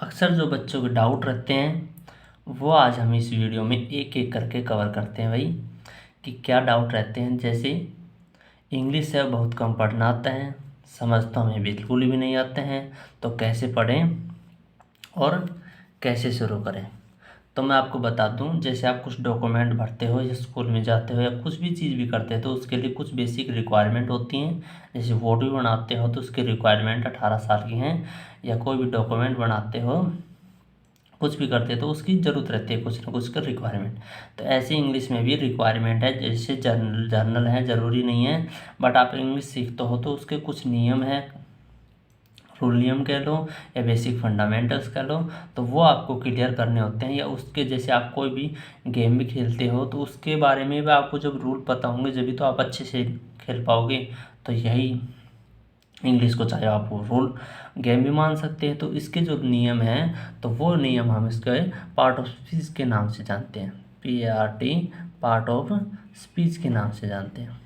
अक्सर जो बच्चों के डाउट रहते हैं वो आज हम इस वीडियो में एक एक करके कवर करते हैं भाई, कि क्या डाउट रहते हैं। जैसे इंग्लिश है बहुत कम पढ़ना आता है, समझ तो हमें बिल्कुल भी नहीं आते हैं, तो कैसे पढ़ें और कैसे शुरू करें। तो मैं आपको बता दूं, जैसे आप कुछ डॉक्यूमेंट भरते हो या स्कूल में जाते हो या कुछ भी चीज़ भी करते हो तो उसके लिए कुछ बेसिक रिक्वायरमेंट होती हैं। जैसे वोट भी बनाते हो तो उसकी रिक्वायरमेंट 18 साल की हैं, या कोई भी डॉक्यूमेंट बनाते हो, कुछ भी करते हैं तो उसकी ज़रूरत रहती है, कुछ ना कुछ का रिक्वायरमेंट। तो ऐसे इंग्लिश में भी रिक्वायरमेंट है। जैसे जर्नल जर्नल है, ज़रूरी नहीं है, बट आप इंग्लिश सीखते हो तो उसके कुछ नियम है, रूल नियम कह लो या बेसिक फंडामेंटल्स कह लो, तो वो आपको क्लियर करने होते हैं। या उसके जैसे आप कोई भी गेम भी खेलते हो तो उसके बारे में भी आपको जब रूल पता होंगे जब भी तो आप अच्छे से खेल पाओगे। तो यही इंग्लिश को चाहे आप रूल गेम भी मान सकते हैं। तो इसके जो नियम हैं तो वो नियम हम इसके पार्ट ऑफ स्पीच के नाम से जानते हैं। PART, पार्ट ऑफ स्पीच के नाम से जानते हैं।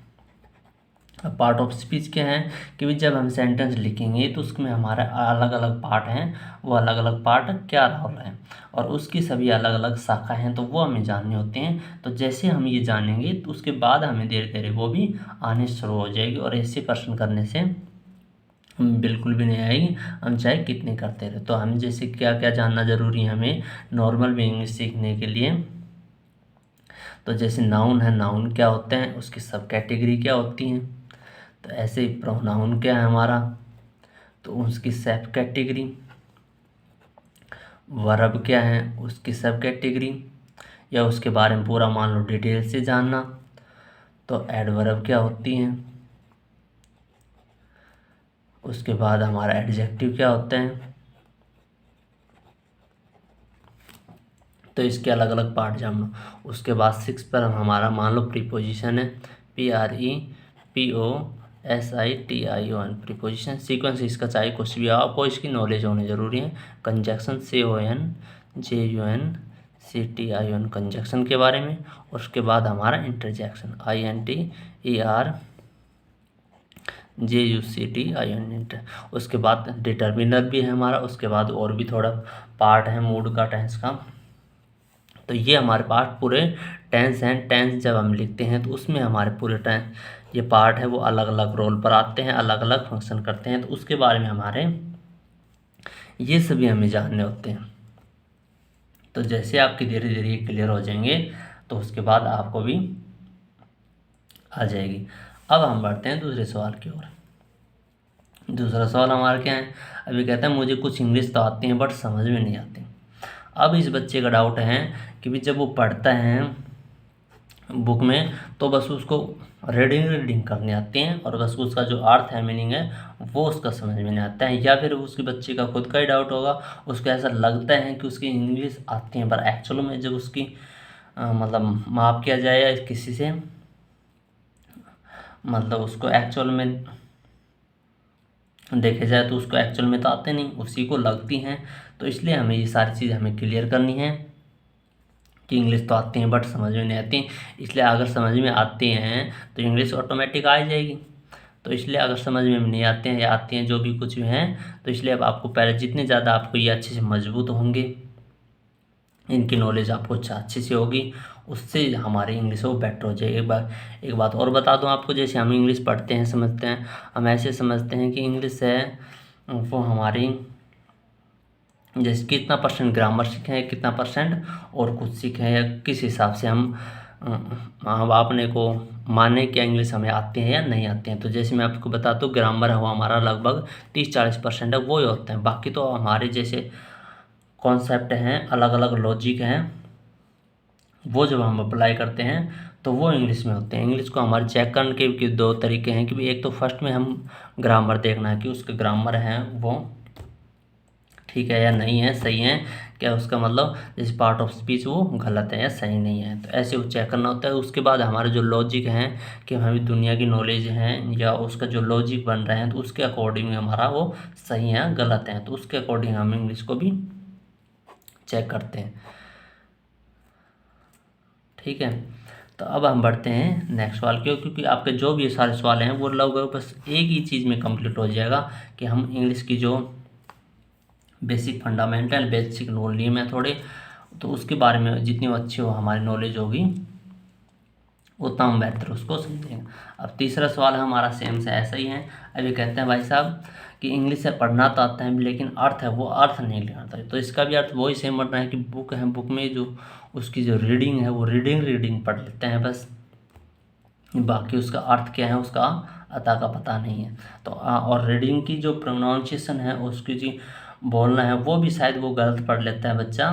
अब पार्ट ऑफ स्पीच क्या है कि जब हम सेंटेंस लिखेंगे तो उसमें हमारा अलग अलग पार्ट हैं, वो अलग अलग पार्ट क्या रोल है और उसकी सभी अलग अलग शाखा हैं, तो वो हमें जानने होते हैं। तो जैसे हम ये जानेंगे तो उसके बाद हमें धीरे धीरे वो भी आने शुरू हो जाएगी, और ऐसे प्रश्न करने से बिल्कुल भी नहीं आएगी, हम चाहे कितने करते रहे। तो हम जैसे क्या क्या जानना ज़रूरी है हमें नॉर्मल में इंग्लिश सीखने के लिए। तो जैसे नाउन है, नाउन क्या होते हैं, उसकी सब कैटेगरी क्या होती हैं। तो ऐसे ही प्रोनाउन क्या है हमारा, तो उसकी सब कैटेगरी। वर्ब क्या है, उसकी सब कैटेगरी, या उसके बारे में पूरा मान लो डिटेल से जानना। तो एडवर्ब क्या होती हैं, उसके बाद हमारा एडजेक्टिव क्या होते हैं। तो इसके अलग अलग पार्ट जानना। उसके बाद 6 पर हमारा मान लो प्रीपोजिशन है, PREPOSITION प्रीपोजिशन। सीक्वेंस इसका चाहे कुछ भी हो, आपको इसकी नॉलेज होनी ज़रूरी है। कंजक्शन CONJUNCTION कंजक्शन के बारे में। उसके बाद हमारा इंटरजेक्शन INTERJUCTION। उसके बाद डिटर्मिनर भी है हमारा। उसके बाद और भी थोड़ा पार्ट है मूड का, टेंस का। तो ये हमारे पास पूरे टेंस हैं। टेंस जब हम लिखते हैं तो उसमें हमारे पूरे टेंस ये पार्ट है वो अलग अलग रोल पर आते हैं, अलग अलग फंक्शन करते हैं। तो उसके बारे में हमारे ये सभी हमें जानने होते हैं। तो जैसे आपकी धीरे धीरे ये क्लियर हो जाएंगे तो उसके बाद आपको भी आ जाएगी। अब हम बढ़ते हैं दूसरे सवाल की ओर। दूसरा सवाल हमारा क्या है, अभी कहता है मुझे कुछ इंग्लिश तो आती है बट समझ में नहीं आती। अब इस बच्चे का डाउट है कि भी जब वो पढ़ता है बुक में तो बस उसको रीडिंग करने आती हैं और बस उसका जो अर्थ है, मीनिंग है, वो उसका समझ में नहीं आता है। या फिर उसके बच्चे का खुद का ही डाउट होगा, उसको ऐसा लगता है कि उसकी इंग्लिश आती है, पर एक्चुअल में जब उसकी मतलब माप किया जाए या किसी से मतलब उसको एक्चुअल में देखे जाए तो उसको एक्चुअल में तो आते नहीं, उसी को लगती हैं। तो इसलिए हमें ये सारी चीज़ हमें क्लियर करनी है कि इंग्लिश तो आती हैं बट समझ में नहीं आती। इसलिए अगर समझ में आती हैं तो इंग्लिश ऑटोमेटिक आ जाएगी। तो इसलिए अगर समझ में नहीं आते हैं या आती हैं जो भी कुछ भी हैं, तो इसलिए अब आपको पहले जितने ज़्यादा आपको ये अच्छे से मजबूत होंगे, इनकी नॉलेज आपको अच्छी से होगी, उससे हमारी इंग्लिश वो बेटर हो जाएगी। एक बात और बता दूं आपको, जैसे हम इंग्लिश पढ़ते हैं समझते हैं, हम ऐसे समझते हैं कि इंग्लिश है वो हमारी जैसे कितना परसेंट ग्रामर सीखे हैं, कितना परसेंट और कुछ सीखे हैं, या किस हिसाब से हम आपने को माने क्या इंग्लिश हमें आती है या नहीं आती हैं। तो जैसे मैं आपको बता दूँ ग्रामर है वो हमारा लगभग 30-40% है, वो ही होते हैं। बाकी तो हमारे जैसे कॉन्सेप्ट हैं, अलग अलग लॉजिक हैं, वो जब हम अप्लाई करते हैं तो वो इंग्लिश में होते हैं। इंग्लिश को हमारे चेक करने के दो तरीके हैं कि एक तो फर्स्ट में हम ग्रामर देखना है कि उसके ग्रामर है वो ठीक है या नहीं है, सही है क्या, उसका मतलब जैसे पार्ट ऑफ स्पीच वो गलत है या सही नहीं है, तो ऐसे वो चेक करना होता है। उसके बाद हमारे जो लॉजिक हैं कि हमें दुनिया की नॉलेज है या उसका जो लॉजिक बन रहे हैं तो उसके अकॉर्डिंग हमारा वो सही है गलत है, तो उसके अकॉर्डिंग हम इंग्लिश को भी चेक करते हैं। ठीक है, तो अब हम बढ़ते हैं नेक्स्ट सवाल की ओर, क्योंकि आपके जो भी ये सारे सवाल हैं वो लगभग बस एक ही चीज़ में कंप्लीट हो जाएगा कि हम इंग्लिश की जो बेसिक फंडामेंटल बेसिक नॉलेज लिए मैं थोड़े, तो उसके बारे में जितनी अच्छी हो हमारी नॉलेज होगी उतना हम बेहतर उसको समझेंगे। अब तीसरा सवाल है हमारा सेम से ऐसा ही है। अभी कहते हैं भाई साहब कि इंग्लिश से पढ़ना तो आता है लेकिन अर्थ है वो अर्थ नहीं लगाता है, तो इसका भी अर्थ वही सेम बन रहा है कि बुक है, बुक में जो उसकी जो रीडिंग है वो रीडिंग पढ़ लेते हैं बस, बाकी उसका अर्थ क्या है उसका अता का पता नहीं है। तो और रीडिंग की जो प्रोनाउंसिएशन है उसकी जो बोलना है वो भी शायद वो गलत पढ़ लेता है बच्चा,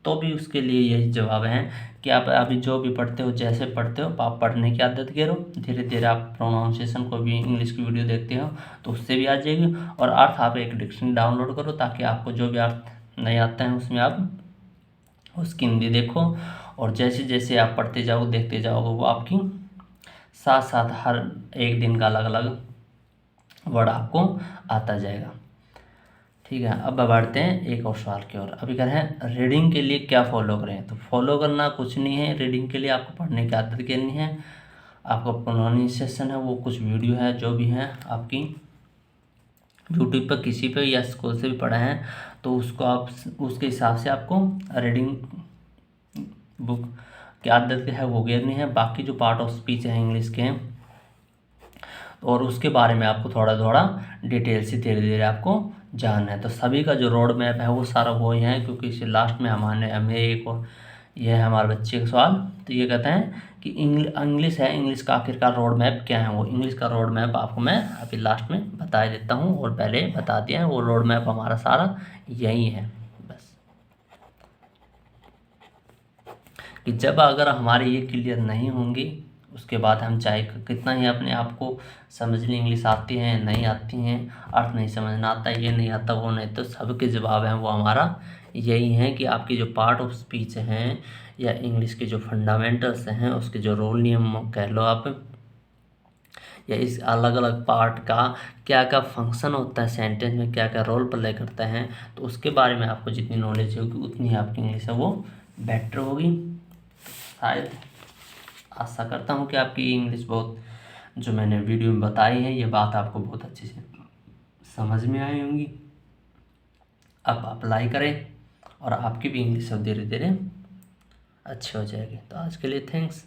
तो भी उसके लिए यही जवाब है कि आप अभी जो भी पढ़ते हो जैसे पढ़ते हो आप पढ़ने की आदत करो, धीरे धीरे आप प्रोनाउंसिएशन को भी इंग्लिश की वीडियो देखते हो तो उससे भी आ जाएगी, और अर्थ आप एक डिक्शनरी डाउनलोड करो ताकि आपको जो भी अर्थ नहीं आता है उसमें आप उसकी हिंदी देखो, और जैसे जैसे आप पढ़ते जाओ देखते जाओगे वो आपकी साथ साथ हर एक दिन का अलग अलग वर्ड आपको आता जाएगा। ठीक है, अब बढ़ते हैं एक और सवाल की ओर। अभी कह रहे हैं रीडिंग के लिए क्या फॉलो करें, तो फॉलो करना कुछ नहीं है, रीडिंग के लिए आपको पढ़ने की आदत करनी है। आपका प्रोनाउंसिएशन है वो कुछ वीडियो है जो भी है आपकी यूट्यूब पर किसी पे या स्कूल से भी पढ़ा है तो उसको आप उसके हिसाब से आपको रीडिंग बुक की आदत है वो गिरनी है। बाकी जो पार्ट ऑफ स्पीच है इंग्लिश के हैं और उसके बारे में आपको थोड़ा थोड़ा डिटेल से धीरे धीरे आपको जानना है। तो सभी का जो रोड मैप है वो सारा वो ही है, क्योंकि इसे लास्ट में हमें एक और यह है हमारे बच्चे का सवाल। तो ये कहते हैं कि इंग्लिश है, इंग्लिश का आखिरकार रोड मैप क्या है, वो इंग्लिश का रोड मैप आपको मैं अभी लास्ट में बता देता हूँ और पहले बता दिया है। वो रोड मैप हमारा सारा यही है बस, कि जब अगर हमारे ये क्लियर नहीं होंगी उसके बाद हम चाहे कितना ही अपने आप को समझ लें इंग्लिश आती है नहीं आती हैं, अर्थ नहीं समझना आता ये नहीं आता वो नहीं, तो सबके जवाब हैं वो हमारा यही है कि आपकी जो पार्ट ऑफ स्पीच हैं या इंग्लिश के जो फंडामेंटल्स हैं उसके जो रोल नियम कह लो आप, या इस अलग अलग पार्ट का क्या क्या फंक्शन होता है सेंटेंस में, क्या क्या रोल प्ले करता है, तो उसके बारे में आपको जितनी नॉलेज होगी उतनी ही आपकी इंग्लिश है वो बेटर होगी। शायद आशा करता हूँ कि आपकी इंग्लिश बहुत जो मैंने वीडियो में बताई है ये बात आपको बहुत अच्छे से समझ में आई होंगी। आप अप्लाई करें और आपकी भी इंग्लिश अब धीरे धीरे अच्छी हो जाएगी। तो आज के लिए थैंक्स।